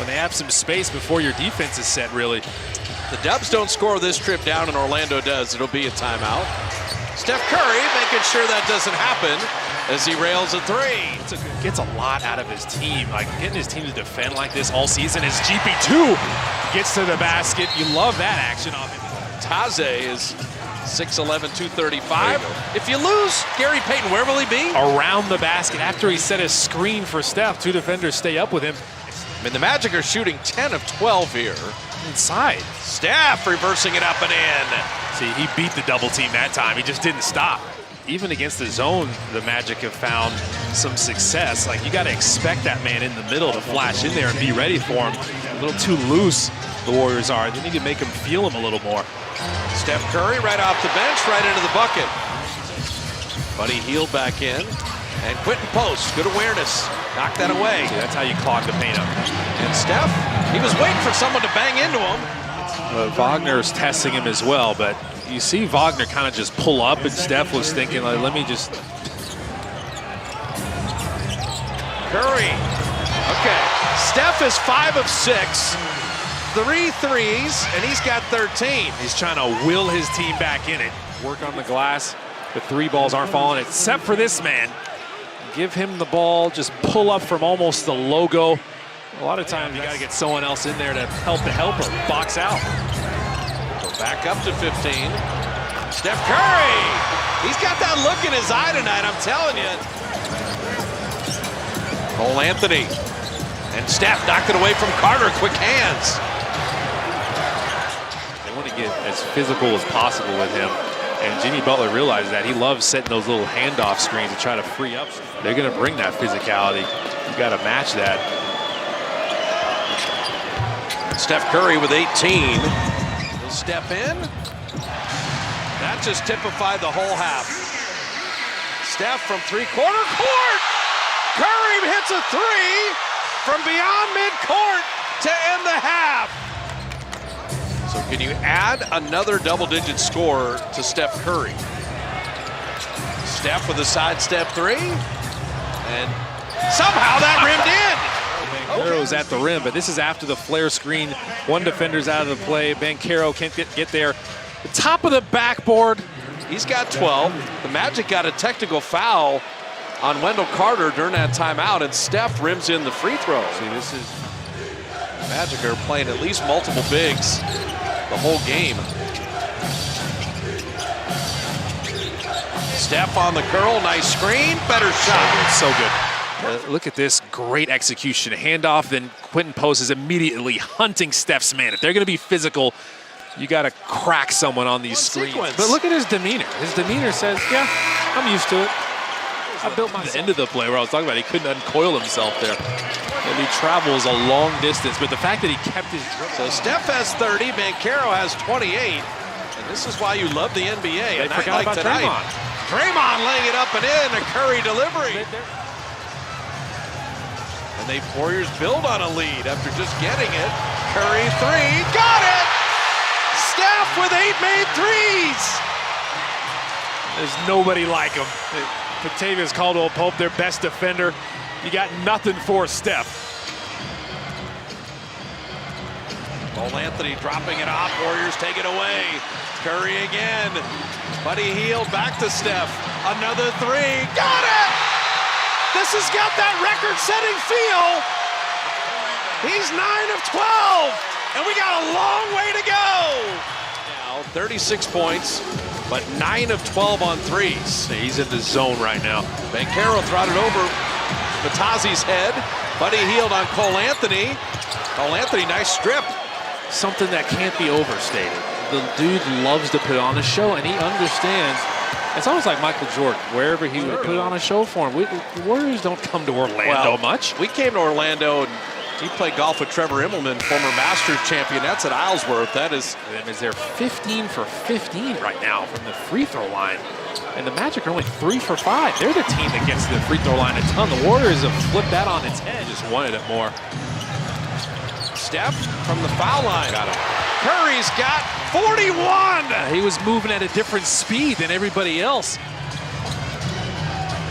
when they have some space before your defense is set, really. The Dubs don't score this trip down, and Orlando does. It'll be a timeout. Steph Curry making sure that doesn't happen as he rails a three. Gets a lot out of his team. Like, getting his team to defend like this all season as GP2 gets to the basket. You love that action off him. Taze is 6'11", 235. If you lose Gary Payton, where will he be? Around the basket after he set a screen for Steph. Two defenders stay up with him. I mean, the Magic are shooting 10 of 12 here. Inside. Steph reversing it up and in. See, he beat the double team that time. He just didn't stop. Even against the zone, the Magic have found some success. Like, you got to expect that man in the middle to flash in there and be ready for him. A little too loose, the Warriors are. They need to make him feel him a little more. Steph Curry right off the bench, right into the bucket. Buddy Hield back in. And Quentin Post, good awareness. Knocked that away. See, that's how you clog the paint up. And Steph, he was waiting for someone to bang into him. Wagner's testing him as well, but you see Wagner kind of just pull up, and Steph was thinking, like, let me just... Curry. Okay. Steph is 5 of 6. 3 threes, and he's got 13. He's trying to will his team back in it. Work on the glass. The three balls aren't falling, except for this man. Give him the ball, just pull up from almost the logo. A lot of times you got to get someone else in there to help the helper box out. Go back up to 15. Steph Curry. He's got that look in his eye tonight, I'm telling you. Cole Anthony. And Steph knocked it away from Carter. Quick hands. They want to get as physical as possible with him. And Jimmy Butler realized that. He loves setting those little handoff screens to try to free up. They're going to bring that physicality. You got to match that. Steph Curry with 18. He'll step in. That just typified the whole half. Steph from three-quarter court. Curry hits a three from beyond midcourt to end the half. So can you add another double-digit score to Steph Curry? Steph with a sidestep three. And somehow that rimmed in. Banchero's at the rim, but this is after the flare screen. One defender's out of the play. Banchero can't get there. The top of the backboard. He's got 12. The Magic got a technical foul on Wendell Carter during that timeout, and Steph rims in the free throw. See, this is Magic are playing at least multiple bigs the whole game. Steph on the curl, nice screen, better shot. So good. Look at this great execution. Handoff, then Quentin Post is immediately hunting Steph's man. If they're going to be physical, you got to crack someone on these screens. But look at his demeanor. His demeanor says, yeah, I'm used to it. I built my... The end of the play where I was talking about, he couldn't uncoil himself there. And he travels a long distance, but the fact that he kept his... So Steph has 30, Banchero has 28. And this is why you love the NBA. They forgot about tonight. Draymond laying it up and in, a Curry delivery. And the Warriors build on a lead after just getting it. Curry three, got it! Steph with 8 made threes! There's nobody like him. Patavius Caldwell-Pope, their best defender. You got nothing for Steph. Cole Anthony dropping it off, Warriors take it away. Curry again. Buddy Hield back to Steph. Another three, got it! This has got that record-setting feel. He's 9 of 12, and we got a long way to go. Now 36 points, but 9 of 12 on threes. He's in the zone right now. Banchero throttled over Matazi's head. Buddy Hield on Cole Anthony. Cole Anthony, nice strip. Something that can't be overstated. The dude loves to put on a show, and he understands. It's almost like Michael Jordan, wherever he would put on a show for him. The Warriors don't come to Orlando much. We came to Orlando, and he played golf with Trevor Immelman, former Masters champion. That's at Islesworth. That is... They're 15 for 15 right now from the free throw line. And the Magic are only 3 for 5. They're the team that gets to the free throw line a ton. The Warriors have flipped that on its head. Just wanted it more. Steph from the foul line. Got him. Curry's got 41. He was moving at a different speed than everybody else.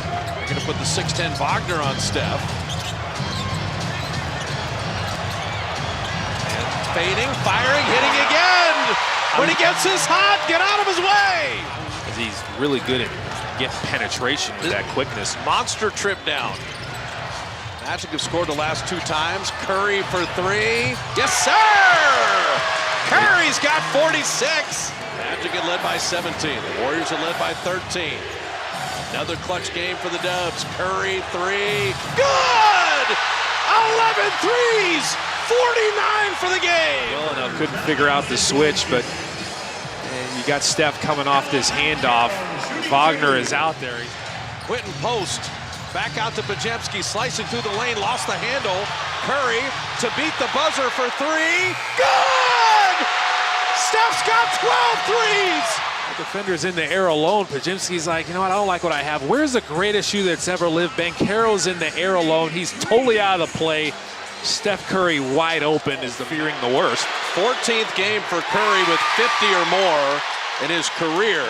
They're going to put the 6'10 Wagner on Steph. Rotating, firing, hitting again. When he gets his hot, get out of his way. He's really good at getting penetration with that quickness. Monster trip down. Magic have scored the last 2 times. Curry for 3. Yes, sir! Curry's got 46. Magic had led by 17. The Warriors are led by 13. Another clutch game for the Dubs. Curry 3. Good! 11 threes! 49 for the game! Villanelle couldn't figure out the switch, but you got Steph coming off this handoff. Wagner is out there. Quentin Post. Back out to Bajemski, slicing through the lane, lost the handle. Curry to beat the buzzer for 3. Good! Steph's got 12 threes! The defender's in the air alone. Bajemski's like, you know what, I don't like what I have. Where's the greatest shoe that's ever lived? Banchero's in the air alone. He's totally out of the play. Steph Curry wide open is fearing the worst. 14th game for Curry with 50 or more in his career.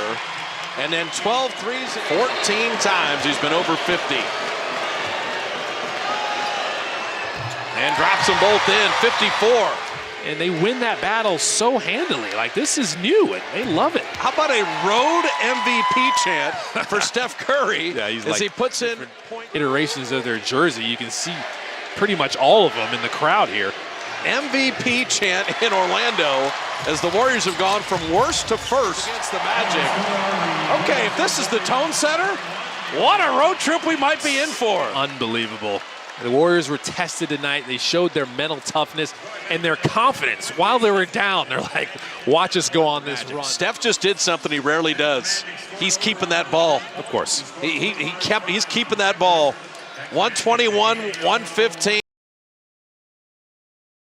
And then 12 threes, 14 times he's been over 50. And drops them both in, 54. And they win that battle so handily. Like, this is new, and they love it. How about a road MVP chant for Steph Curry he's as like he puts in iterations of their jersey. You can see pretty much all of them in the crowd here. MVP chant in Orlando as the Warriors have gone from worst to first against the Magic. Okay, if this is the tone setter, what a road trip we might be in for. Unbelievable. The Warriors were tested tonight. They showed their mental toughness and their confidence while they were down. They're like, watch us go on this run. Steph just did something he rarely does. He's keeping that ball. Of course. He's keeping that ball. 121, 115.